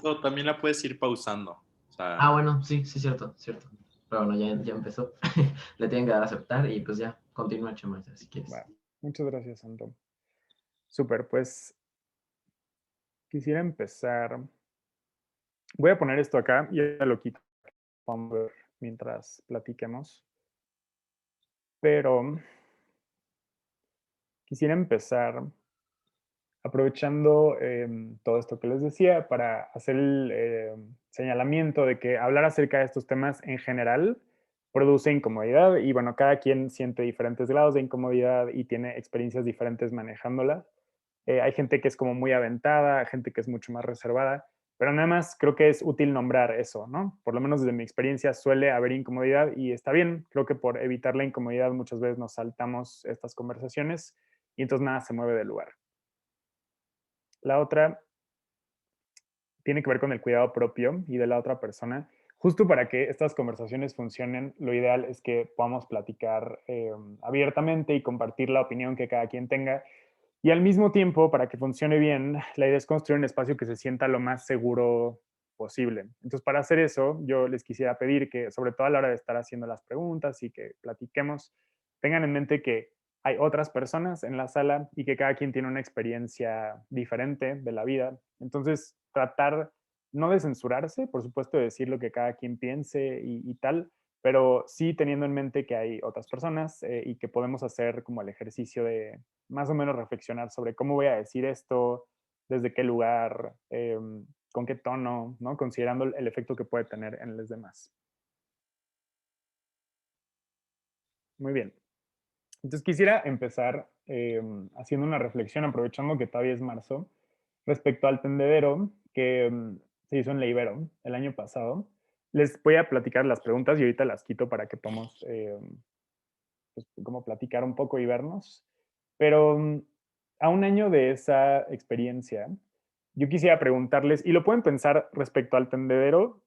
O también la puedes ir pausando. O Ah, sea, bueno, sí, sí, cierto, cierto. Pero bueno, ya empezó. Le tienen que dar a aceptar y pues ya, continúa, Chema, si quieres. Va. Muchas gracias, Anton. Súper, pues quisiera empezar. Voy a poner esto acá y ya lo quito. Vamos a ver mientras platiquemos. Pero quisiera empezar aprovechando todo esto que les decía para hacer el señalamiento de que hablar acerca de estos temas en general produce incomodidad y bueno, cada quien siente diferentes grados de incomodidad y tiene experiencias diferentes manejándolas. Hay gente que es como muy aventada, gente que es mucho más reservada, pero nada más creo que es útil nombrar eso, ¿no? Por lo menos desde mi experiencia suele haber incomodidad y está bien. Creo que por evitar la incomodidad muchas veces nos saltamos estas conversaciones y entonces nada se mueve del lugar. La otra tiene que ver con el cuidado propio y de la otra persona. Justo para que estas conversaciones funcionen, lo ideal es que podamos platicar abiertamente y compartir la opinión que cada quien tenga. Y al mismo tiempo, para que funcione bien, la idea es construir un espacio que se sienta lo más seguro posible. Entonces, para hacer eso, yo les quisiera pedir que, sobre todo a la hora de estar haciendo las preguntas y que platiquemos, tengan en mente que hay otras personas en la sala y que cada quien tiene una experiencia diferente de la vida. Entonces, tratar no de censurarse, por supuesto, de decir lo que cada quien piense y tal, pero sí teniendo en mente que hay otras personas y que podemos hacer como el ejercicio de más o menos reflexionar sobre cómo voy a decir esto, desde qué lugar, con qué tono, ¿no? Considerando el efecto que puede tener en los demás. Muy bien. Entonces quisiera empezar haciendo una reflexión, aprovechando que todavía es marzo, respecto al tendedero que se hizo en la Ibero el año pasado. Les voy a platicar las preguntas y ahorita las quito para que podamos pues, como platicar un poco y vernos. Pero a un año de esa experiencia, yo quisiera preguntarles, y lo pueden pensar respecto al tendedero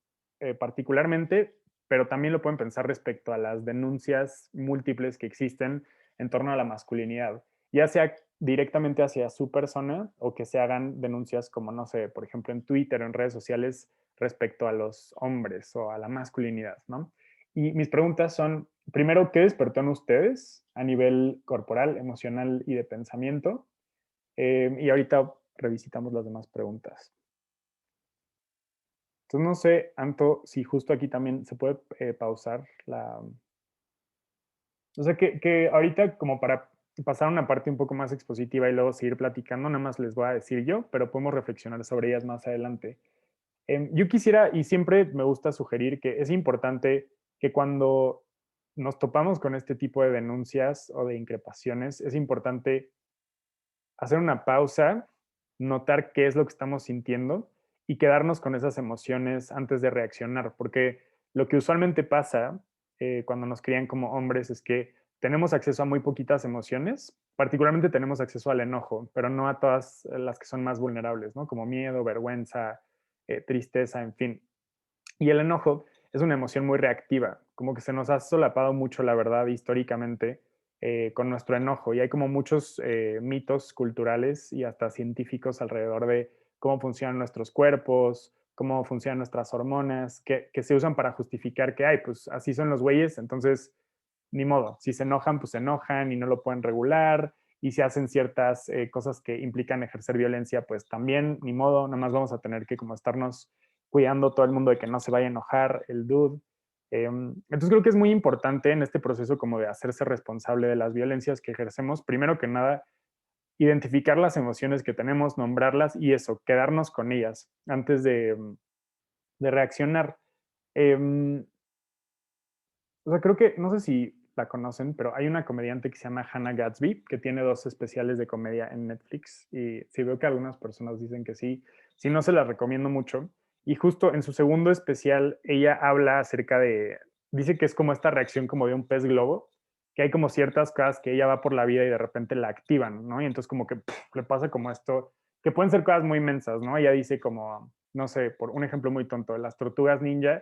particularmente, pero también lo pueden pensar respecto a las denuncias múltiples que existen en torno a la masculinidad, ya sea directamente hacia su persona o que se hagan denuncias como, no sé, por ejemplo, en Twitter o en redes sociales respecto a los hombres o a la masculinidad, ¿no? Y mis preguntas son, primero, ¿qué despertó en ustedes a nivel corporal, emocional y de pensamiento? Y ahorita revisitamos las demás preguntas. Entonces, no sé, Anto, si justo aquí también se puede pausar la... O sea, que ahorita como para pasar a una parte un poco más expositiva y luego seguir platicando, nada más les voy a decir yo, pero podemos reflexionar sobre ellas más adelante. Yo quisiera, y siempre me gusta sugerir que es importante que cuando nos topamos con este tipo de denuncias o de increpaciones, es importante hacer una pausa, notar qué es lo que estamos sintiendo y quedarnos con esas emociones antes de reaccionar, porque lo que usualmente pasa cuando nos crían como hombres es que tenemos acceso a muy poquitas emociones, particularmente tenemos acceso al enojo, pero no a todas las que son más vulnerables, ¿no? Como miedo, vergüenza, tristeza, en fin. Y el enojo es una emoción muy reactiva, como que se nos ha solapado mucho la verdad históricamente con nuestro enojo. Y hay como muchos mitos culturales y hasta científicos alrededor de cómo funcionan nuestros cuerpos, cómo funcionan nuestras hormonas, que se usan para justificar que, ay, pues así son los güeyes, entonces ni modo. Si se enojan, pues se enojan y no lo pueden regular. Y si hacen ciertas cosas que implican ejercer violencia, pues también, ni modo, nada más vamos a tener que como estarnos cuidando todo el mundo de que no se vaya a enojar el dude. Entonces creo que es muy importante en este proceso como de hacerse responsable de las violencias que ejercemos, primero que nada, identificar las emociones que tenemos, nombrarlas y eso, quedarnos con ellas antes de reaccionar. Eh, o sea, creo que, no sé si la conocen, pero hay una comediante que se llama Hannah Gadsby, que tiene dos especiales de comedia en Netflix. Y sí veo que algunas personas dicen que sí. Si no, se las recomiendo mucho. Y justo en su segundo especial, ella habla acerca de, dice que es como esta reacción como de un pez globo, que hay como ciertas cosas que ella va por la vida y de repente la activan, ¿no? Y entonces como que le pasa como esto, que pueden ser cosas muy inmensas, ¿no? Ella dice como, no sé, por un ejemplo muy tonto, las tortugas ninja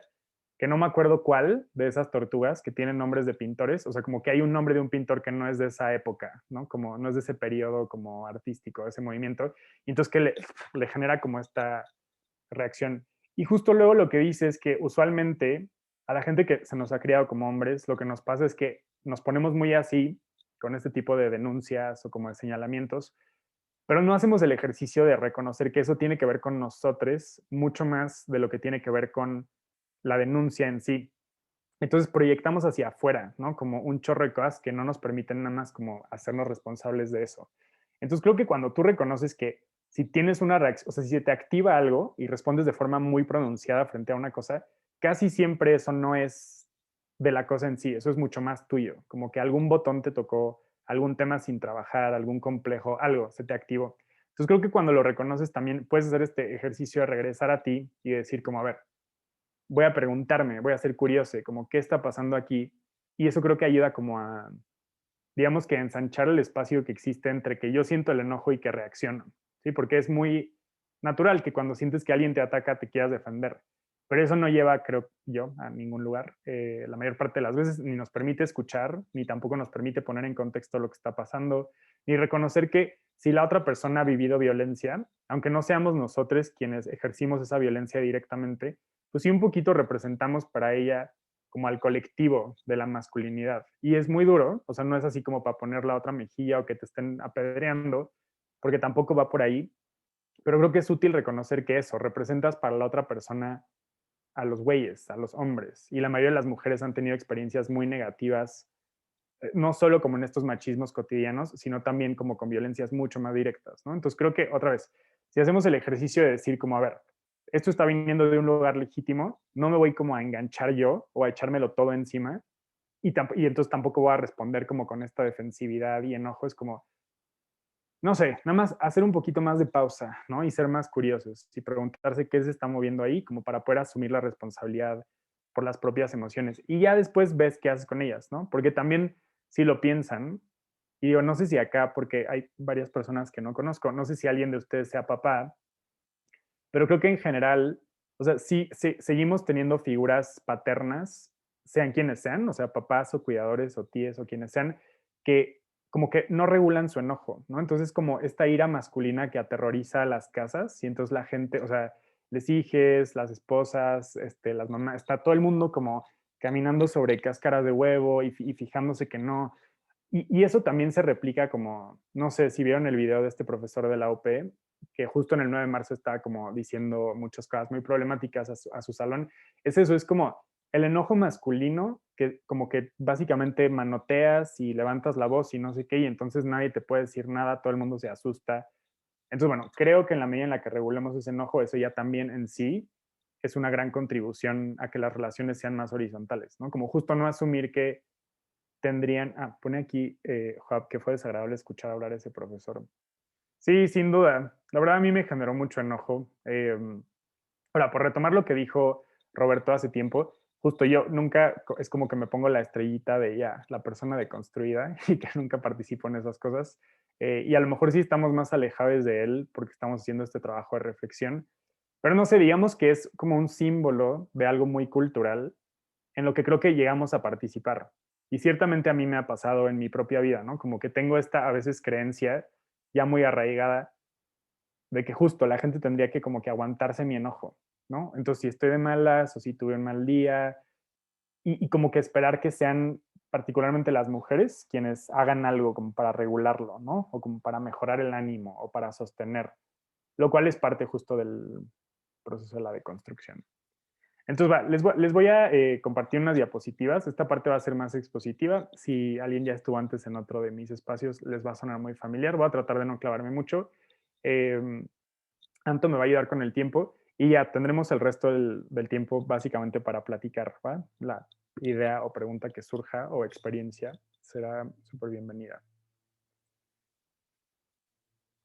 que no me acuerdo cuál de esas tortugas que tienen nombres de pintores, o sea, como que hay un nombre de un pintor que no es de esa época, ¿no? Como no es de ese periodo como artístico, de ese movimiento, y entonces que le genera como esta reacción. Y justo luego lo que dice es que usualmente a la gente que se nos ha criado como hombres, lo que nos pasa es que nos ponemos muy así, con este tipo de denuncias o como de señalamientos, pero no hacemos el ejercicio de reconocer que eso tiene que ver con nosotros mucho más de lo que tiene que ver con la denuncia en sí. Entonces proyectamos hacia afuera, ¿no? Como un chorro de cosas que no nos permiten nada más como hacernos responsables de eso. Entonces creo que cuando tú reconoces que si tienes una reacción, o sea, si se te activa algo y respondes de forma muy pronunciada frente a una cosa, casi siempre eso no es de la cosa en sí, eso es mucho más tuyo, como que algún botón te tocó, algún tema sin trabajar, algún complejo, algo se te activó. Entonces creo que cuando lo reconoces también puedes hacer este ejercicio de regresar a ti y decir como, a ver, voy a preguntarme, voy a ser curioso, como qué está pasando aquí. Y eso creo que ayuda como a, digamos que ensanchar el espacio que existe entre que yo siento el enojo y que reacciono, ¿sí? Porque es muy natural que cuando sientes que alguien te ataca te quieras defender. Pero eso no lleva, creo yo, a ningún lugar. La mayor parte de las veces ni nos permite escuchar, ni tampoco nos permite poner en contexto lo que está pasando, ni reconocer que si la otra persona ha vivido violencia, aunque no seamos nosotros quienes ejercimos esa violencia directamente, pues sí un poquito representamos para ella como al colectivo de la masculinidad. Y es muy duro, o sea, no es así como para poner la otra mejilla o que te estén apedreando, porque tampoco va por ahí, pero creo que es útil reconocer que eso, representas para la otra persona a los güeyes, a los hombres, y la mayoría de las mujeres han tenido experiencias muy negativas, no solo como en estos machismos cotidianos, sino también como con violencias mucho más directas, ¿no? Entonces creo que, otra vez, si hacemos el ejercicio de decir como, a ver, esto está viniendo de un lugar legítimo, no me voy como a enganchar yo o a echármelo todo encima, y entonces tampoco voy a responder como con esta defensividad y enojo, es como, no sé, nada más hacer un poquito más de pausa, ¿no? Y ser más curiosos y preguntarse qué se está moviendo ahí, como para poder asumir la responsabilidad por las propias emociones. Y ya después ves qué haces con ellas, ¿no? Porque también, si lo piensan, y digo, no sé si acá, porque hay varias personas que no conozco, no sé si alguien de ustedes sea papá, pero creo que en general, o sea, sí seguimos teniendo figuras paternas, sean quienes sean, o sea, papás o cuidadores o tíes o quienes sean, que como que no regulan su enojo, ¿no? Entonces, como esta ira masculina que aterroriza a las casas, y entonces la gente, o sea, les hijes, las esposas, las mamás, está todo el mundo como caminando sobre cáscaras de huevo y fijándose que no. Y eso también se replica como, no sé si vieron el video de este profesor de la UP, que justo en el 9 de marzo está como diciendo muchas cosas muy problemáticas a su salón. Es eso, es como el enojo masculino, que como que básicamente manoteas y levantas la voz y no sé qué, y entonces nadie te puede decir nada, todo el mundo se asusta. Entonces, bueno, creo que en la medida en la que regulemos ese enojo, eso ya también en sí es una gran contribución a que las relaciones sean más horizontales, ¿no? Como justo no asumir que tendrían, pone aquí, Joab, que fue desagradable escuchar hablar a ese profesor. Sí, sin duda. La verdad a mí me generó mucho enojo. Ahora, por retomar lo que dijo Roberto hace tiempo, justo yo nunca, es como que me pongo la estrellita de ya, la persona deconstruida y que nunca participo en esas cosas. Y a lo mejor sí estamos más alejados de él porque estamos haciendo este trabajo de reflexión. Pero no sé, digamos que es como un símbolo de algo muy cultural en lo que creo que llegamos a participar. Y ciertamente a mí me ha pasado en mi propia vida, ¿no? Como que tengo esta a veces creencia ya muy arraigada de que justo la gente tendría que como que aguantarse mi enojo, ¿no? Entonces, si estoy de malas o si tuve un mal día, y como que esperar que sean particularmente las mujeres quienes hagan algo como para regularlo, ¿no? O como para mejorar el ánimo o para sostener, lo cual es parte justo del proceso de la deconstrucción. Entonces, va, les voy a compartir unas diapositivas. Esta parte va a ser más expositiva. Si alguien ya estuvo antes en otro de mis espacios, les va a sonar muy familiar. Voy a tratar de no clavarme mucho. Eh, Anto me va a ayudar con el tiempo y ya tendremos el resto del tiempo básicamente para platicar, ¿va? La idea o pregunta que surja o experiencia será súper bienvenida.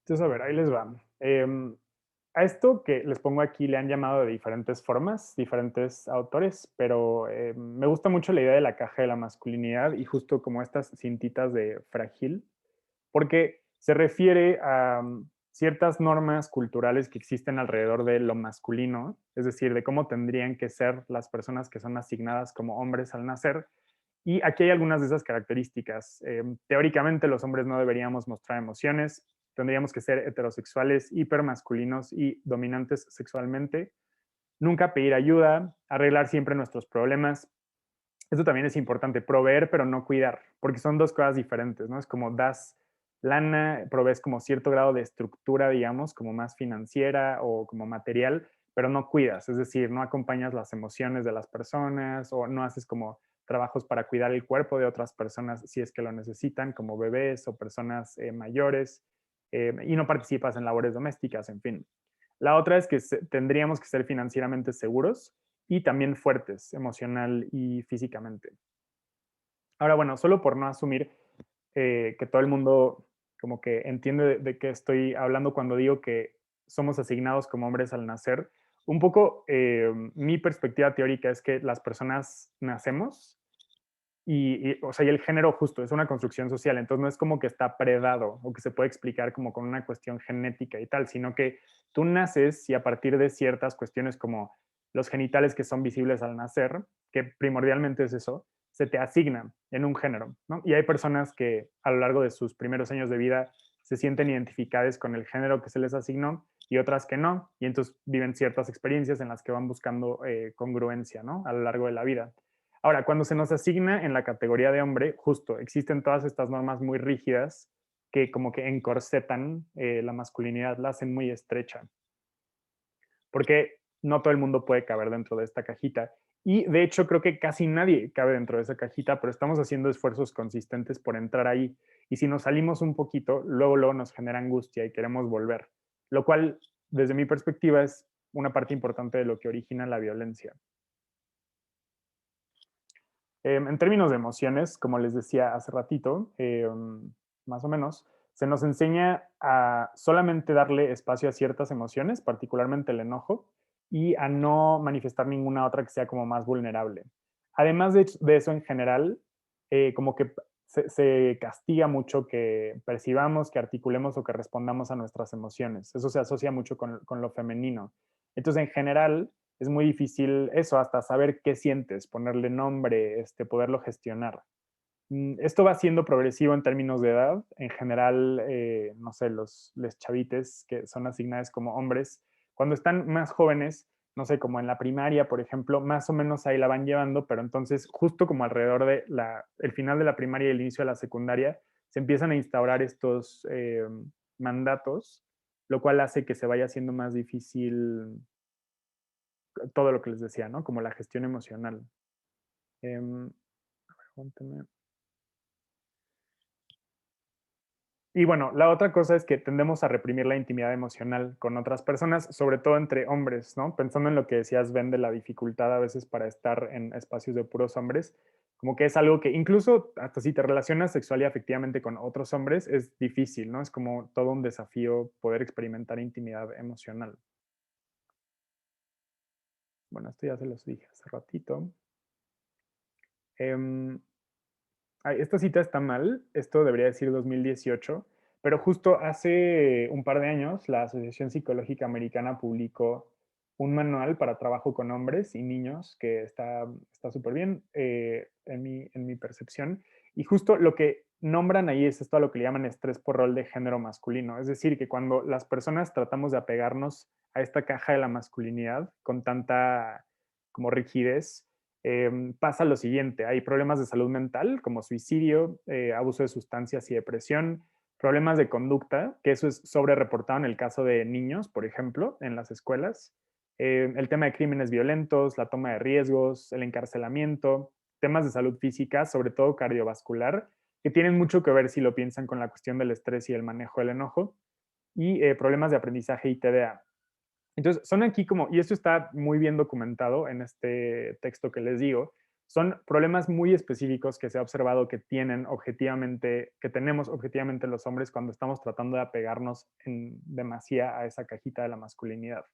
Entonces, a ver, ahí les va. A esto que les pongo aquí le han llamado de diferentes formas, diferentes autores, pero me gusta mucho la idea de la caja de la masculinidad y justo como estas cintitas de frágil, porque se refiere a ciertas normas culturales que existen alrededor de lo masculino, es decir, de cómo tendrían que ser las personas que son asignadas como hombres al nacer. Y aquí hay algunas de esas características. Teóricamente los hombres no deberíamos mostrar emociones, tendríamos que ser heterosexuales, hipermasculinos y dominantes sexualmente. Nunca pedir ayuda, arreglar siempre nuestros problemas. Esto también es importante, proveer pero no cuidar, porque son dos cosas diferentes, ¿no? Es como das lana, provees como cierto grado de estructura, digamos, como más financiera o como material, pero no cuidas, es decir, no acompañas las emociones de las personas o no haces como trabajos para cuidar el cuerpo de otras personas si es que lo necesitan, como bebés o personas mayores, y no participas en labores domésticas, en fin. La otra es que tendríamos que ser financieramente seguros y también fuertes emocional y físicamente. Ahora, bueno, solo por no asumir que todo el mundo como que entiende de qué estoy hablando cuando digo que somos asignados como hombres al nacer, un poco mi perspectiva teórica es que las personas nacemos o sea, y el género justo es una construcción social, entonces no es como que está predado o que se puede explicar como con una cuestión genética y tal, sino que tú naces y a partir de ciertas cuestiones como los genitales que son visibles al nacer, que primordialmente es eso, se te asigna en un género, ¿no? Y hay personas que a lo largo de sus primeros años de vida se sienten identificadas con el género que se les asignó y otras que no, y entonces viven ciertas experiencias en las que van buscando congruencia, ¿no? A lo largo de la vida. Ahora, cuando se nos asigna en la categoría de hombre, justo existen todas estas normas muy rígidas que como que encorsetan la masculinidad, la hacen muy estrecha, porque no todo el mundo puede caber dentro de esta cajita. Y de hecho creo que casi nadie cabe dentro de esa cajita, pero estamos haciendo esfuerzos consistentes por entrar ahí. Y si nos salimos un poquito, luego nos genera angustia y queremos volver, lo cual desde mi perspectiva es una parte importante de lo que origina la violencia. En términos de emociones, como les decía hace ratito, más o menos, se nos enseña a solamente darle espacio a ciertas emociones, particularmente el enojo, y a no manifestar ninguna otra que sea como más vulnerable. Además de eso, en general, como que se castiga mucho que percibamos, que articulemos o que respondamos a nuestras emociones. Eso se asocia mucho con lo femenino. Entonces, en general, es muy difícil eso, hasta saber qué sientes, ponerle nombre, poderlo gestionar. Esto va siendo progresivo en términos de edad. En general, no sé, los chavites que son asignados como hombres, cuando están más jóvenes, no sé, como en la primaria, por ejemplo, más o menos ahí la van llevando, pero entonces justo como alrededor de el final de la primaria y el inicio de la secundaria, se empiezan a instaurar estos mandatos, lo cual hace que se vaya haciendo más difícil todo lo que les decía, ¿no? Como la gestión emocional. Aguántame. Y bueno, la otra cosa es que tendemos a reprimir la intimidad emocional con otras personas, sobre todo entre hombres, ¿no? Pensando en lo que decías, Ben, de la dificultad a veces para estar en espacios de puros hombres, como que es algo que incluso hasta si te relacionas sexual y afectivamente con otros hombres, es difícil, ¿no? Es como todo un desafío poder experimentar intimidad emocional. Bueno, esto ya se los dije hace ratito. Esta cita está mal, esto debería decir 2018, pero justo hace un par de años la Asociación Psicológica Americana publicó un manual para trabajo con hombres y niños que está súper bien en mi percepción. Y justo lo que nombran ahí es esto a lo que le llaman estrés por rol de género masculino. Es decir, que cuando las personas tratamos de apegarnos a esta caja de la masculinidad con tanta como rigidez, pasa lo siguiente, hay problemas de salud mental como suicidio, abuso de sustancias y depresión, problemas de conducta, que eso es sobre reportado en el caso de niños, por ejemplo, en las escuelas, el tema de crímenes violentos, la toma de riesgos, el encarcelamiento, temas de salud física, sobre todo cardiovascular, que tienen mucho que ver si lo piensan con la cuestión del estrés y el manejo del enojo, y problemas de aprendizaje y TDA. Entonces, son aquí como, y esto está muy bien documentado en este texto que les digo, son problemas muy específicos que se ha observado que tienen objetivamente, que tenemos objetivamente los hombres cuando estamos tratando de apegarnos en demasía a esa cajita de la masculinidad.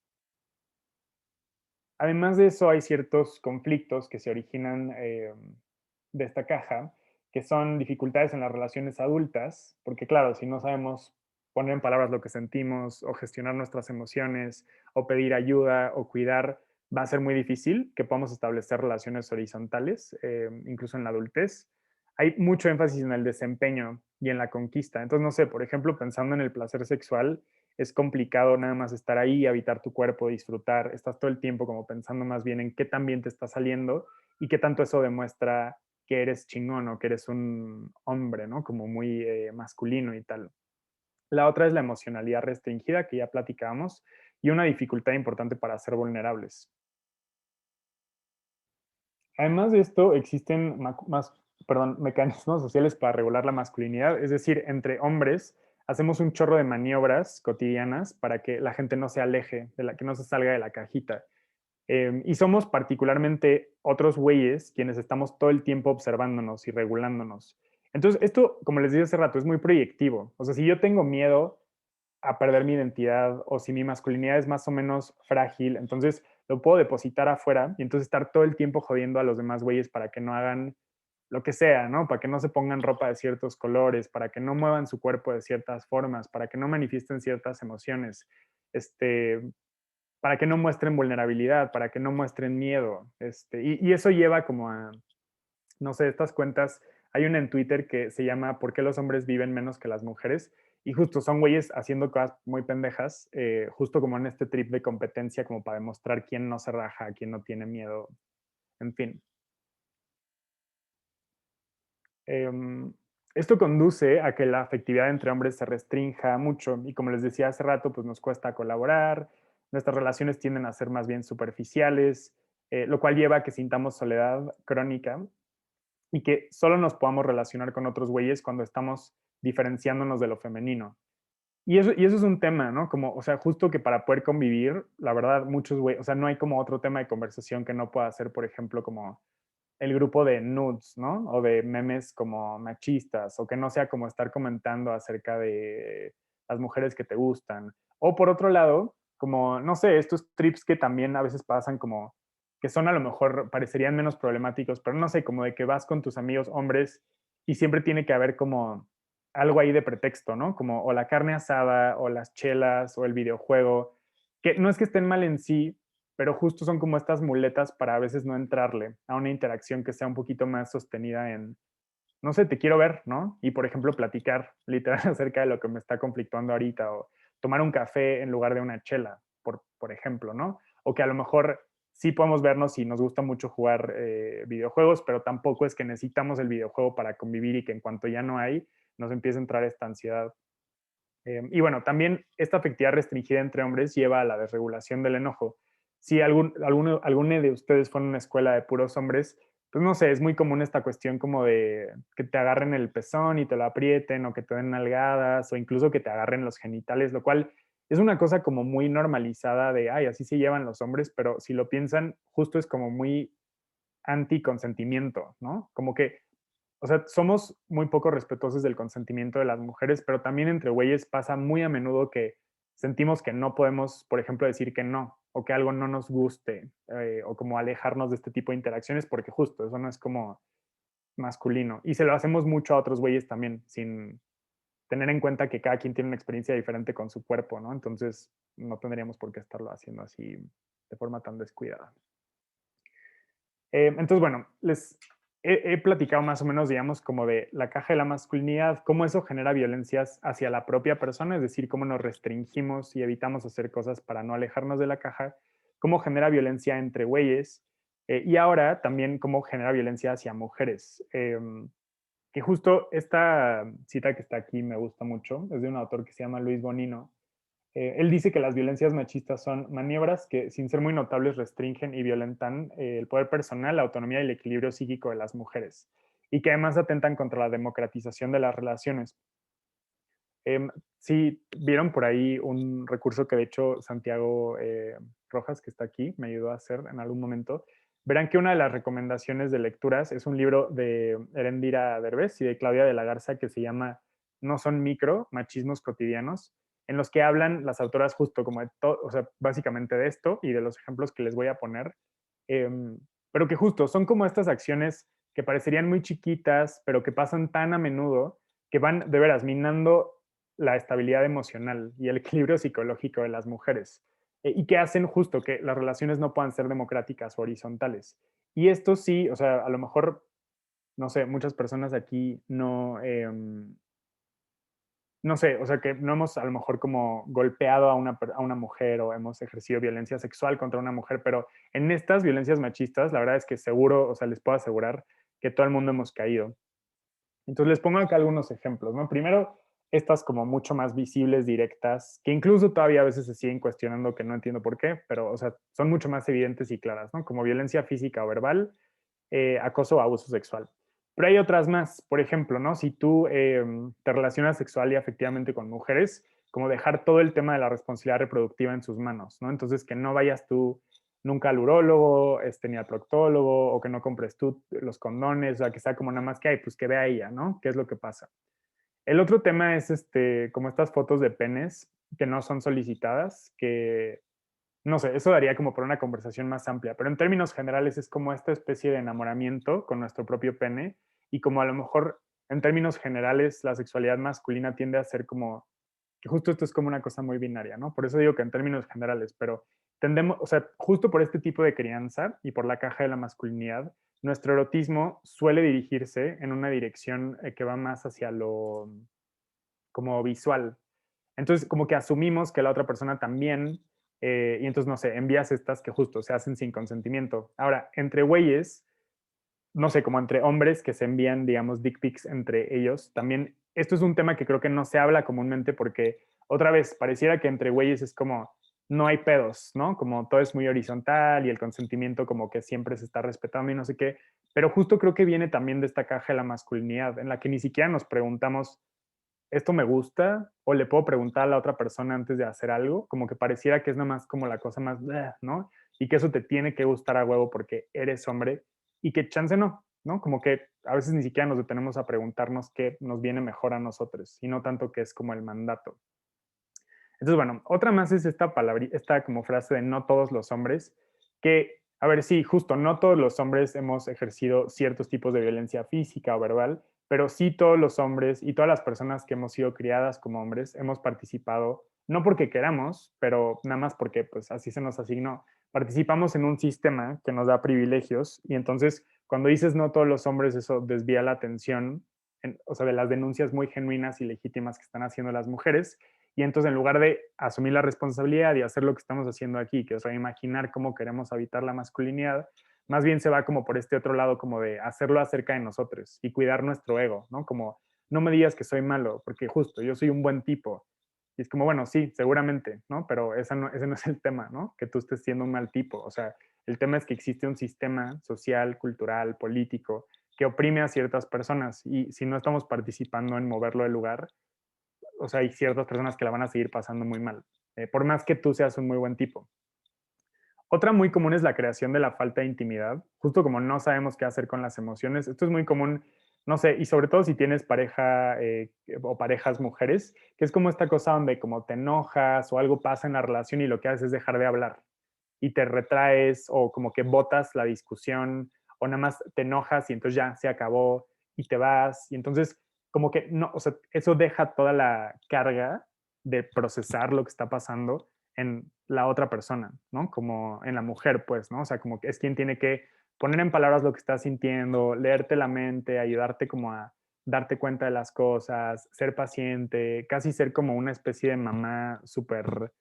Además de eso, hay ciertos conflictos que se originan de esta caja, que son dificultades en las relaciones adultas, porque claro, si no sabemos poner en palabras lo que sentimos o gestionar nuestras emociones o pedir ayuda o cuidar, va a ser muy difícil que podamos establecer relaciones horizontales, incluso en la adultez. hay mucho énfasis en el desempeño y en la conquista. Entonces, no sé, por ejemplo, pensando en el placer sexual, es complicado nada más estar ahí, habitar tu cuerpo, disfrutar. Estás todo el tiempo como pensando más bien en qué tan bien te está saliendo y qué tanto eso demuestra que eres chingón o que eres un hombre, ¿no? Como muy masculino y tal. La otra es la emocionalidad restringida, que ya platicábamos, y una dificultad importante para ser vulnerables. Además de esto, existen mecanismos sociales para regular la masculinidad, es decir, entre hombres hacemos un chorro de maniobras cotidianas para que la gente no se aleje, que no se salga de la cajita. Y somos particularmente otros güeyes quienes estamos todo el tiempo observándonos y regulándonos. Entonces, esto, como les dije hace rato, es muy proyectivo. O sea, si yo tengo miedo a perder mi identidad o si mi masculinidad es más o menos frágil, entonces lo puedo depositar afuera y entonces estar todo el tiempo jodiendo a los demás güeyes para que no hagan lo que sea, ¿no? Para que no se pongan ropa de ciertos colores, para que no muevan su cuerpo de ciertas formas, para que no manifiesten ciertas emociones, para que no muestren vulnerabilidad, para que no muestren miedo. Y eso lleva como a, no sé, estas cuentas, hay una en Twitter que se llama ¿Por qué los hombres viven menos que las mujeres? Y justo son güeyes haciendo cosas muy pendejas, justo como en este trip de competencia, como para demostrar quién no se raja, quién no tiene miedo, en fin. Esto conduce a que la afectividad entre hombres se restrinja mucho y como les decía hace rato, pues nos cuesta colaborar, nuestras relaciones tienden a ser más bien superficiales, lo cual lleva a que sintamos soledad crónica y que solo nos podamos relacionar con otros güeyes cuando estamos diferenciándonos de lo femenino. Y eso es un tema, ¿no? Como, o sea, justo que para poder convivir, la verdad, muchos güeyes, o sea, no hay como otro tema de conversación que no pueda ser, por ejemplo, como el grupo de nudes, ¿no? O de memes como machistas, o que no sea como estar comentando acerca de las mujeres que te gustan. O por otro lado, como, no sé, estos trips que también a veces pasan como, que son a lo mejor, parecerían menos problemáticos, pero no sé, como de que vas con tus amigos hombres y siempre tiene que haber como algo ahí de pretexto, ¿no? Como o la carne asada, o las chelas, o el videojuego, que no es que estén mal en sí, pero justo son como estas muletas para a veces no entrarle a una interacción que sea un poquito más sostenida en, no sé, te quiero ver, ¿no? Y por ejemplo, platicar literal acerca de lo que me está conflictuando ahorita o tomar un café en lugar de una chela, por ejemplo, ¿no? O que a lo mejor sí podemos vernos y nos gusta mucho jugar videojuegos, pero tampoco es que necesitamos el videojuego para convivir y que en cuanto ya no hay, nos empiece a entrar esta ansiedad. Y bueno, también esta afectividad restringida entre hombres lleva a la desregulación del enojo. Si alguno de ustedes fue en una escuela de puros hombres, pues no sé, es muy común esta cuestión como de que te agarren el pezón y te lo aprieten o que te den nalgadas o incluso que te agarren los genitales, lo cual es una cosa como muy normalizada de, ay, así se llevan los hombres, pero si lo piensan, justo es como muy anti-consentimiento, ¿no? Como que o sea, somos muy poco respetuosos del consentimiento de las mujeres, pero también entre güeyes pasa muy a menudo que sentimos que no podemos, por ejemplo, decir que no, o que algo no nos guste, o como alejarnos de este tipo de interacciones, porque justo eso no es como masculino. Y se lo hacemos mucho a otros güeyes también, sin tener en cuenta que cada quien tiene una experiencia diferente con su cuerpo, ¿no? Entonces, no tendríamos por qué estarlo haciendo así de forma tan descuidada. Entonces, bueno, les he platicado más o menos, digamos, como de la caja de la masculinidad, cómo eso genera violencias hacia la propia persona, es decir, cómo nos restringimos y evitamos hacer cosas para no alejarnos de la caja, cómo genera violencia entre güeyes, y ahora también cómo genera violencia hacia mujeres. Que justo esta cita que está aquí me gusta mucho, es de un autor que se llama Luis Bonino. Él dice que las violencias machistas son maniobras que, sin ser muy notables, restringen y violentan el poder personal, la autonomía y el equilibrio psíquico de las mujeres, y que además atentan contra la democratización de las relaciones. Sí, vieron por ahí un recurso que de hecho Santiago Rojas, que está aquí, me ayudó a hacer en algún momento. Verán que una de las recomendaciones de lecturas es un libro de Erendira Derbez y de Claudia de la Garza que se llama No son micro, machismos cotidianos, en los que hablan las autoras justo como de todo, o sea, básicamente de esto y de los ejemplos que les voy a poner, pero que justo son como estas acciones que parecerían muy chiquitas, pero que pasan tan a menudo que van de veras minando la estabilidad emocional y el equilibrio psicológico de las mujeres y que hacen justo que las relaciones no puedan ser democráticas o horizontales. Y esto sí, o sea, a lo mejor no sé, muchas personas aquí no, no sé, o sea, que no hemos a lo mejor como golpeado a una mujer o hemos ejercido violencia sexual contra una mujer, pero en estas violencias machistas, la verdad es que seguro, o sea, les puedo asegurar que todo el mundo hemos caído. Entonces les pongo acá algunos ejemplos, ¿no? Primero, estas como mucho más visibles, directas, que incluso todavía a veces se siguen cuestionando, que no entiendo por qué, pero, o sea, son mucho más evidentes y claras, ¿no? Como violencia física o verbal, acoso o abuso sexual. Pero hay otras más, por ejemplo, ¿no? Si tú te relacionas sexual y afectivamente con mujeres, como dejar todo el tema de la responsabilidad reproductiva en sus manos, ¿no? Entonces, que no vayas tú nunca al urólogo, ni al proctólogo, o que no compres tú los condones, o sea, que sea como nada más que hay, pues que vea ella, ¿no? ¿Qué es lo que pasa? El otro tema es como estas fotos de penes que no son solicitadas, que no sé, eso daría como por una conversación más amplia, pero en términos generales es como esta especie de enamoramiento con nuestro propio pene y como a lo mejor en términos generales la sexualidad masculina tiende a ser como, que justo esto es como una cosa muy binaria, ¿no? Por eso digo que en términos generales, pero tendemos, o sea, justo por este tipo de crianza y por la caja de la masculinidad, nuestro erotismo suele dirigirse en una dirección que va más hacia lo como visual. Entonces, como que asumimos que la otra persona también, y entonces, no sé, envías estas que justo se hacen sin consentimiento. Ahora, entre güeyes, no sé, como entre hombres que se envían, digamos, dick pics entre ellos, también esto es un tema que creo que no se habla comúnmente porque, otra vez, pareciera que entre güeyes es como, no hay pedos, ¿no? Como todo es muy horizontal y el consentimiento como que siempre se está respetando y no sé qué, pero justo creo que viene también de esta caja de la masculinidad, en la que ni siquiera nos preguntamos, esto me gusta, o le puedo preguntar a la otra persona antes de hacer algo, como que pareciera que es nomás como la cosa más, ¿no? Y que eso te tiene que gustar a huevo porque eres hombre y que chance no, ¿no? Como que a veces ni siquiera nos detenemos a preguntarnos qué nos viene mejor a nosotros y no tanto que es como el mandato. Entonces, bueno, otra más es esta palabra, esta como frase de no todos los hombres, que, a ver, sí, justo, no todos los hombres hemos ejercido ciertos tipos de violencia física o verbal, pero sí todos los hombres y todas las personas que hemos sido criadas como hombres hemos participado, no porque queramos, pero nada más porque pues así se nos asignó. Participamos en un sistema que nos da privilegios y entonces cuando dices no todos los hombres, eso desvía la atención, o sea, de las denuncias muy genuinas y legítimas que están haciendo las mujeres y entonces en lugar de asumir la responsabilidad y hacer lo que estamos haciendo aquí, que es reimaginar cómo queremos habitar la masculinidad, más bien se va como por este otro lado, como de hacerlo acerca de nosotros y cuidar nuestro ego, ¿no? Como, no me digas que soy malo, porque justo yo soy un buen tipo. Y es como, bueno, sí, seguramente, ¿no? Pero ese no es el tema, ¿no? Que tú estés siendo un mal tipo. O sea, el tema es que existe un sistema social, cultural, político, que oprime a ciertas personas y si no estamos participando en moverlo del lugar, o sea, hay ciertas personas que la van a seguir pasando muy mal, por más que tú seas un muy buen tipo. Otra muy común es la creación de la falta de intimidad, justo como no sabemos qué hacer con las emociones. Esto es muy común, no sé, y sobre todo si tienes pareja o parejas mujeres, que es como esta cosa donde como te enojas o algo pasa en la relación y lo que haces es dejar de hablar y te retraes o como que botas la discusión o nada más te enojas y entonces ya se acabó y te vas y entonces como que no, o sea, eso deja toda la carga de procesar lo que está pasando en la otra persona, ¿no? Como en la mujer, pues, ¿no? O sea, como que es quien tiene que poner en palabras lo que estás sintiendo, leerte la mente, ayudarte como a darte cuenta de las cosas, ser paciente, casi ser como una especie de mamá súper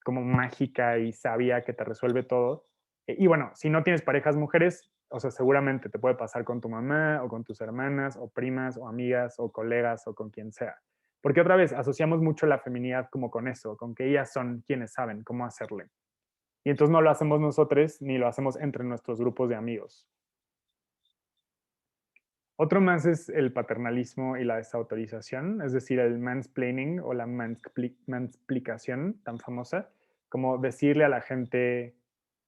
como mágica y sabia que te resuelve todo. Y bueno, si no tienes parejas mujeres, o sea, seguramente te puede pasar con tu mamá o con tus hermanas o primas o amigas o colegas o con quien sea. Porque otra vez, asociamos mucho la feminidad como con eso, con que ellas son quienes saben cómo hacerle. Y entonces no lo hacemos nosotros ni lo hacemos entre nuestros grupos de amigos. Otro más es el paternalismo y la desautorización, es decir, el mansplaining o la mansplicación tan famosa, como decirle a la gente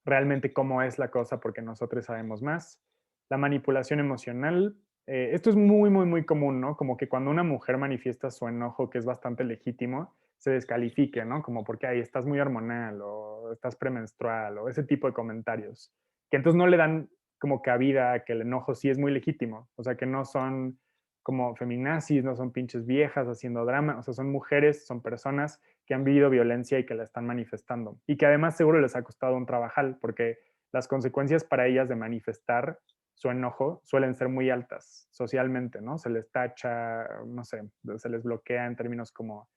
realmente cómo es la cosa porque nosotros sabemos más. La manipulación emocional, esto es muy, muy, muy común, ¿no? Como que cuando una mujer manifiesta su enojo, que es bastante legítimo, se descalifique, ¿no? Como porque ahí estás muy hormonal o estás premenstrual o ese tipo de comentarios, que entonces no le dan como cabida que el enojo sí es muy legítimo, o sea, que no son como feminazis, no son pinches viejas haciendo drama, o sea, son mujeres, son personas que han vivido violencia y que la están manifestando. Y que además seguro les ha costado un trabajal, porque las consecuencias para ellas de manifestar su enojo suelen ser muy altas socialmente, ¿no? Se les tacha, no sé, se les bloquea en términos como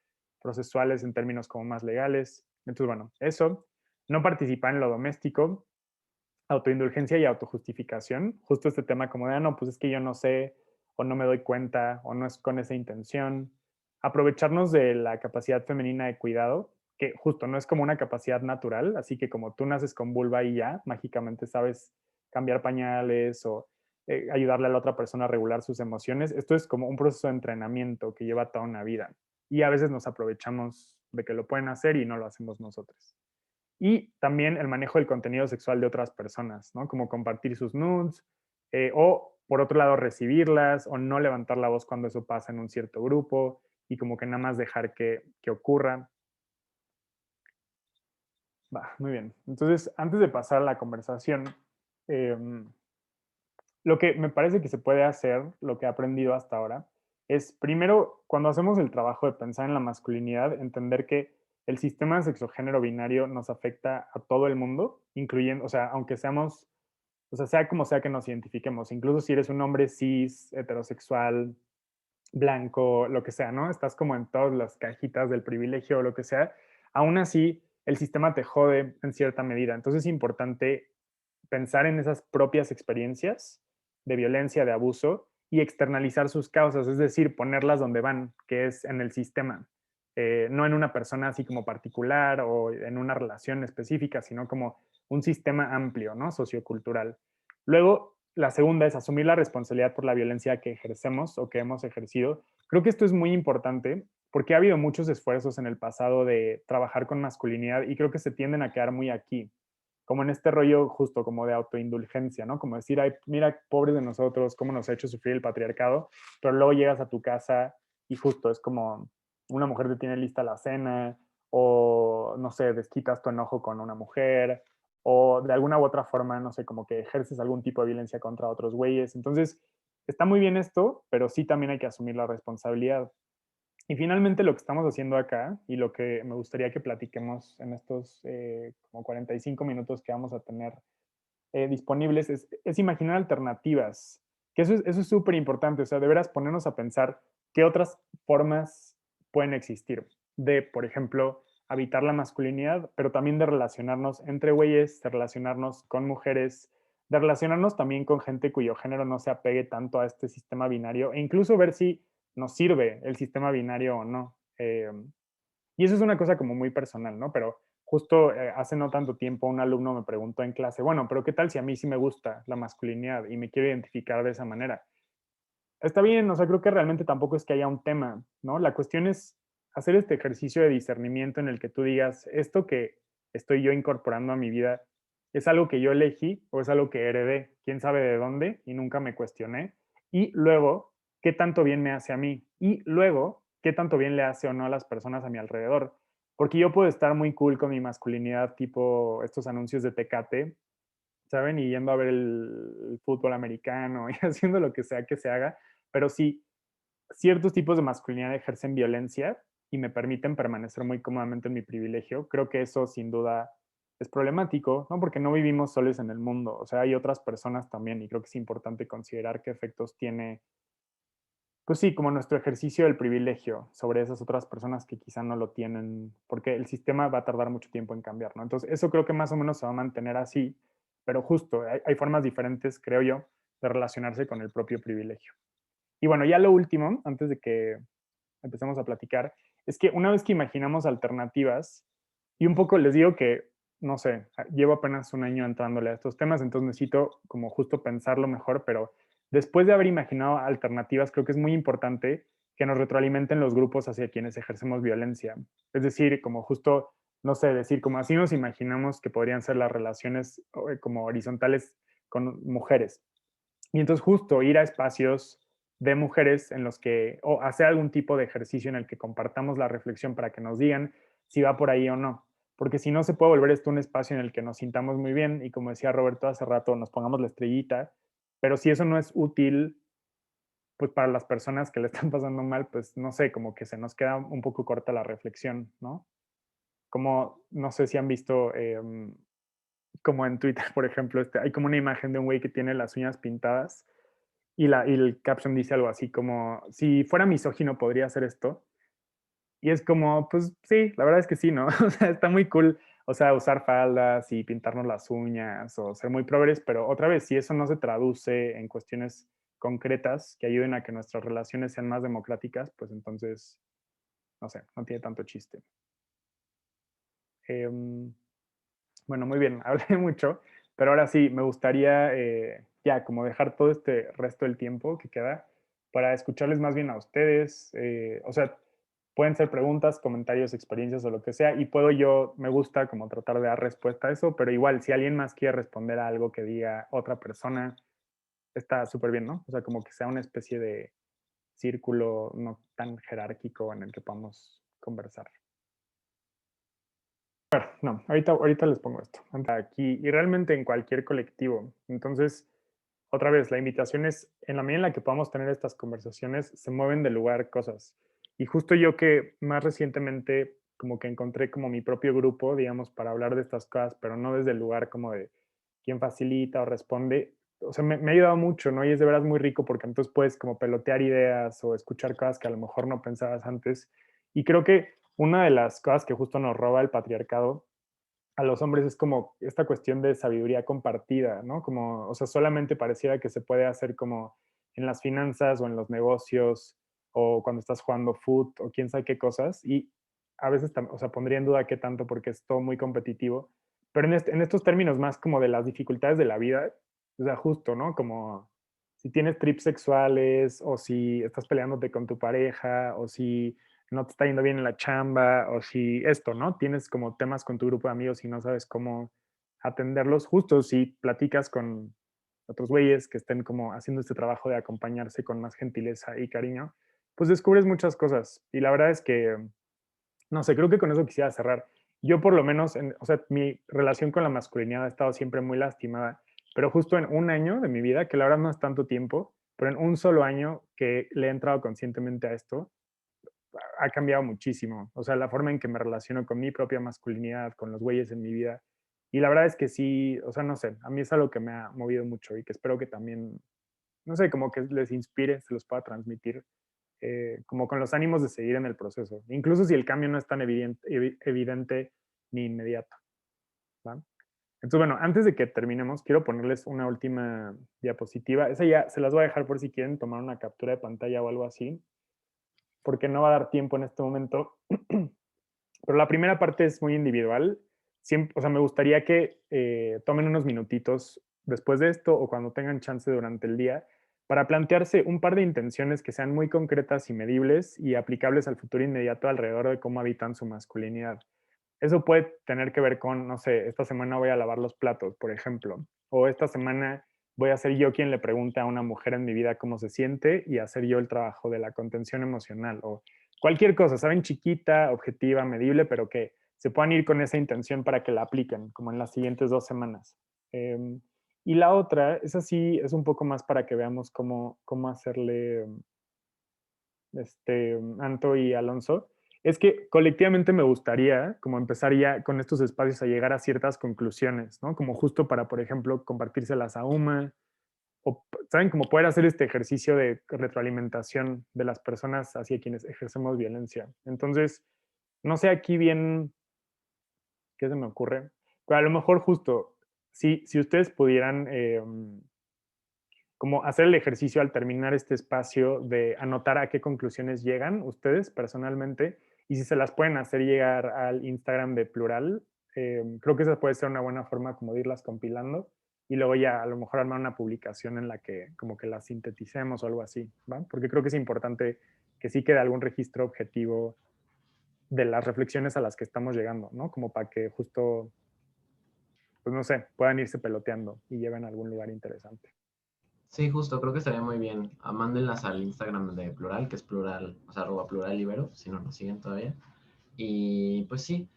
procesuales, en términos como más legales. Entonces, bueno, eso, no participar en lo doméstico, autoindulgencia y autojustificación, justo este tema como de, no, pues es que yo no sé, o no me doy cuenta, o no es con esa intención. Aprovecharnos de la capacidad femenina de cuidado, que justo no es como una capacidad natural, así que como tú naces con vulva y ya, mágicamente sabes cambiar pañales o ayudarle a la otra persona a regular sus emociones. Esto es como un proceso de entrenamiento que lleva toda una vida. Y a veces nos aprovechamos de que lo pueden hacer y no lo hacemos nosotros. Y también el manejo del contenido sexual de otras personas, ¿no? Como compartir sus nudes o, por otro lado, recibirlas o no levantar la voz cuando eso pasa en un cierto grupo y como que nada más dejar que ocurra. Va, muy bien. Entonces, antes de pasar a la conversación, eh, lo que me parece que se puede hacer, lo que he aprendido hasta ahora, es primero, cuando hacemos el trabajo de pensar en la masculinidad, entender que el sistema sexogénero binario nos afecta a todo el mundo, incluyendo, o sea, aunque seamos, o sea como sea que nos identifiquemos, incluso si eres un hombre cis, heterosexual, blanco, lo que sea, ¿no? Estás como en todas las cajitas del privilegio o lo que sea, aún así el sistema te jode en cierta medida. Entonces es importante pensar en esas propias experiencias de violencia, de abuso y externalizar sus causas, es decir, ponerlas donde van, que es en el sistema, no en una persona así como particular o en una relación específica, sino como un sistema amplio, ¿no? Sociocultural. Luego, la segunda es asumir la responsabilidad por la violencia que ejercemos o que hemos ejercido. Creo que esto es muy importante porque ha habido muchos esfuerzos en el pasado de trabajar con masculinidad y creo que se tienden a quedar muy aquí, como en este rollo justo como de autoindulgencia, ¿no? Como decir, ay, mira, pobres de nosotros, cómo nos ha hecho sufrir el patriarcado, pero luego llegas a tu casa y justo es como una mujer te tiene lista la cena o, no sé, desquitas tu enojo con una mujer o de alguna u otra forma, no sé, como que ejerces algún tipo de violencia contra otros güeyes. Entonces, está muy bien esto, pero sí también hay que asumir la responsabilidad. Y finalmente lo que estamos haciendo acá y lo que me gustaría que platiquemos en estos como 45 minutos que vamos a tener disponibles es imaginar alternativas, que eso es súper importante, o sea, de veras ponernos a pensar qué otras formas pueden existir de, por ejemplo, habitar la masculinidad, pero también de relacionarnos entre güeyes, de relacionarnos con mujeres, de relacionarnos también con gente cuyo género no se apegue tanto a este sistema binario e incluso ver si nos sirve el sistema binario o no. Y eso es una cosa como muy personal, ¿no? Pero justo hace no tanto tiempo un alumno me preguntó en clase, bueno, pero ¿qué tal si a mí sí me gusta la masculinidad y me quiero identificar de esa manera? Está bien, o sea, creo que realmente tampoco es que haya un tema, ¿no? La cuestión es hacer este ejercicio de discernimiento en el que tú digas, esto que estoy yo incorporando a mi vida, ¿es algo que yo elegí o es algo que heredé? ¿Quién sabe de dónde? Y nunca me cuestioné. Y luego, ¿qué tanto bien me hace a mí? Y luego, ¿qué tanto bien le hace o no a las personas a mi alrededor? Porque yo puedo estar muy cool con mi masculinidad, tipo estos anuncios de Tecate, ¿saben? Y yendo a ver el fútbol americano y haciendo lo que sea que se haga, pero si ciertos tipos de masculinidad ejercen violencia y me permiten permanecer muy cómodamente en mi privilegio, creo que eso sin duda es problemático, ¿no? Porque no vivimos solos en el mundo, o sea, hay otras personas también y creo que es importante considerar qué efectos tiene, pues sí, como nuestro ejercicio del privilegio sobre esas otras personas que quizá no lo tienen, porque el sistema va a tardar mucho tiempo en cambiar, ¿no? Entonces, eso creo que más o menos se va a mantener así, pero justo hay formas diferentes, creo yo, de relacionarse con el propio privilegio. Y bueno, ya lo último, antes de que empecemos a platicar, es que una vez que imaginamos alternativas, y un poco les digo que, no sé, llevo apenas un año entrándole a estos temas, entonces necesito como justo pensarlo mejor, pero después de haber imaginado alternativas, creo que es muy importante que nos retroalimenten los grupos hacia quienes ejercemos violencia. Es decir, como justo, no sé, decir como así nos imaginamos que podrían ser las relaciones como horizontales con mujeres. Y entonces justo ir a espacios de mujeres en los que, o hacer algún tipo de ejercicio en el que compartamos la reflexión para que nos digan si va por ahí o no. Porque si no, se puede volver esto un espacio en el que nos sintamos muy bien y como decía Roberto hace rato, nos pongamos la estrellita, pero si eso no es útil, pues para las personas que le están pasando mal, pues no sé, como que se nos queda un poco corta la reflexión, ¿no? Como, no sé si han visto como en Twitter, por ejemplo, hay como una imagen de un güey que tiene las uñas pintadas y el caption dice algo así como, si fuera misógino podría hacer esto. Y es como, pues sí, la verdad es que sí, ¿no? O sea, está muy cool, o sea, usar faldas y pintarnos las uñas o ser muy progres, pero otra vez, si eso no se traduce en cuestiones concretas que ayuden a que nuestras relaciones sean más democráticas, pues entonces, no sé, no tiene tanto chiste. Em, bueno, muy bien, hablé mucho, pero ahora sí, me gustaría ya como dejar todo este resto del tiempo que queda para escucharles más bien a ustedes. O sea, pueden ser preguntas, comentarios, experiencias o lo que sea, y puedo yo, me gusta como tratar de dar respuesta a eso, pero igual, si alguien más quiere responder a algo que diga otra persona, está súper bien, ¿no? O sea, como que sea una especie de círculo no tan jerárquico en el que podamos conversar. No, ahorita les pongo esto. Aquí y realmente en cualquier colectivo. Entonces, otra vez, la invitación es, en la medida en la que podamos tener estas conversaciones, se mueven de lugar cosas. Y justo yo que más recientemente como que encontré como mi propio grupo, digamos, para hablar de estas cosas, pero no desde el lugar como de quién facilita o responde. O sea, me ha ayudado mucho, ¿no? Y es de veras muy rico porque entonces puedes como pelotear ideas o escuchar cosas que a lo mejor no pensabas antes. Y creo que una de las cosas que justo nos roba el patriarcado a los hombres es como esta cuestión de sabiduría compartida, ¿no? Como, o sea, solamente pareciera que se puede hacer como en las finanzas o en los negocios o cuando estás jugando foot o quién sabe qué cosas. Y a veces, o sea, pondría en duda qué tanto porque es todo muy competitivo. Pero en estos términos más como de las dificultades de la vida, o sea, justo, ¿no? Como si tienes trips sexuales o si estás peleándote con tu pareja o si no te está yendo bien en la chamba o si esto, ¿no? Tienes como temas con tu grupo de amigos y no sabes cómo atenderlos, justo si platicas con otros güeyes que estén como haciendo este trabajo de acompañarse con más gentileza y cariño, pues descubres muchas cosas. Y la verdad es que, no sé, creo que con eso quisiera cerrar. Yo por lo menos, o sea, mi relación con la masculinidad ha estado siempre muy lastimada, pero justo en un año de mi vida, que la verdad no es tanto tiempo, pero en un solo año que le he entrado conscientemente a esto, ha cambiado muchísimo. O sea, la forma en que me relaciono con mi propia masculinidad, con los güeyes en mi vida. Y la verdad es que sí, o sea, no sé, a mí es algo que me ha movido mucho y que espero que también, no sé, como que les inspire, se los pueda transmitir, como con los ánimos de seguir en el proceso, incluso si el cambio no es tan evidente ni inmediato. ¿Va? Entonces, bueno, antes de que terminemos, quiero ponerles una última diapositiva. Esa ya se las voy a dejar por si quieren tomar una captura de pantalla o algo así, porque no va a dar tiempo en este momento. Pero la primera parte es muy individual. Siempre, o sea, me gustaría que tomen unos minutitos después de esto o cuando tengan chance durante el día para plantearse un par de intenciones que sean muy concretas y medibles y aplicables al futuro inmediato alrededor de cómo habitan su masculinidad. Eso puede tener que ver con, no sé, esta semana voy a lavar los platos, por ejemplo, o esta semana voy a ser yo quien le pregunte a una mujer en mi vida cómo se siente y hacer yo el trabajo de la contención emocional, o cualquier cosa, ¿saben? Chiquita, objetiva, medible, pero que se puedan ir con esa intención para que la apliquen, como en las siguientes 2 semanas. Y la otra, esa sí es un poco más para que veamos cómo hacerle Anto y Alonso, es que colectivamente me gustaría como empezar ya con estos espacios a llegar a ciertas conclusiones, ¿no? Como justo para, por ejemplo, compartírselas a Uma, o, ¿saben? Como poder hacer este ejercicio de retroalimentación de las personas hacia quienes ejercemos violencia. Entonces, no sé aquí bien qué se me ocurre, pero a lo mejor justo, si ustedes pudieran como hacer el ejercicio al terminar este espacio de anotar a qué conclusiones llegan ustedes personalmente y si se las pueden hacer llegar al Instagram de Plural, creo que esa puede ser una buena forma como de irlas compilando y luego ya a lo mejor armar una publicación en la que como que las sinteticemos o algo así, ¿va? Porque creo que es importante que sí quede algún registro objetivo de las reflexiones a las que estamos llegando, ¿no? Como para que justo, pues no sé, puedan irse peloteando y lleven a algún lugar interesante. Sí, justo, creo que estaría muy bien. Mándenlas al Instagram de Plural, que es plural, o sea, @pluralibero, si no nos siguen todavía. Y pues sí,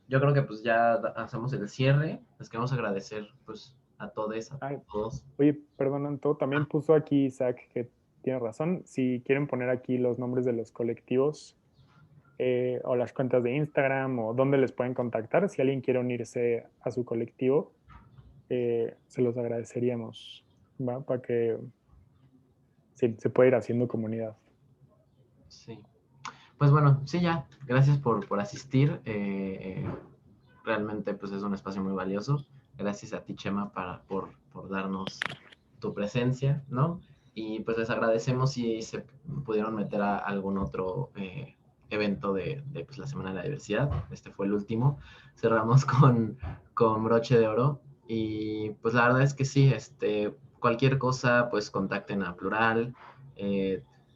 yo creo que pues ya hacemos el cierre. Les queremos agradecer pues a todos, a Ay, todos. oye, perdón, Anto, también Ah, puso aquí Isaac que tiene razón. Si quieren poner aquí los nombres de los colectivos o las cuentas de Instagram o dónde les pueden contactar, si alguien quiere unirse a su colectivo, se los agradeceríamos, ¿va? Para que sí, se pueda ir haciendo comunidad. Sí. Pues bueno, sí, ya. Gracias por asistir. Realmente pues es un espacio muy valioso. Gracias a ti, Chema, por darnos tu presencia, ¿no? Y pues les agradecemos si se pudieron meter a algún otro evento de pues, la Semana de la Diversidad. Este fue el último. Cerramos con broche de oro. Y pues la verdad es que sí, cualquier cosa, pues contacten a Plural.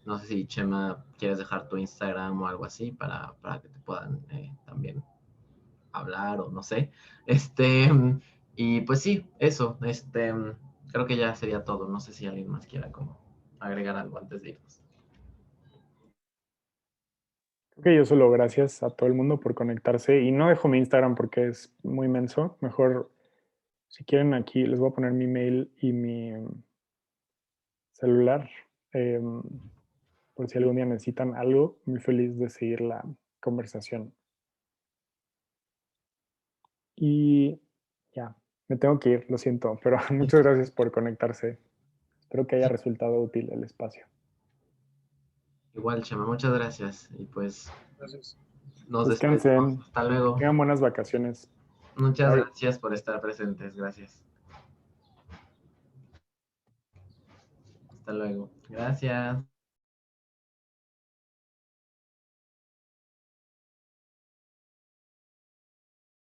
No sé si Chema quieres dejar tu Instagram o algo así para que te puedan también hablar o no sé. Este, y pues sí, eso, creo que ya sería todo. No sé si alguien más quiera como agregar algo antes de irnos. Creo que yo solo gracias a todo el mundo por conectarse y no dejo mi Instagram porque es muy menso. Mejor, si quieren aquí, les voy a poner mi mail y mi celular. Por si algún día necesitan algo, muy feliz de seguir la conversación. Y ya, me tengo que ir, lo siento, pero muchas gracias por conectarse. Espero que haya resultado útil el espacio. Igual, Chema, muchas gracias. Y pues Gracias. nos despedimos. Descansen, Hasta que luego. tengan buenas vacaciones. Muchas Bye. gracias por estar presentes. Gracias. Hasta luego. Gracias.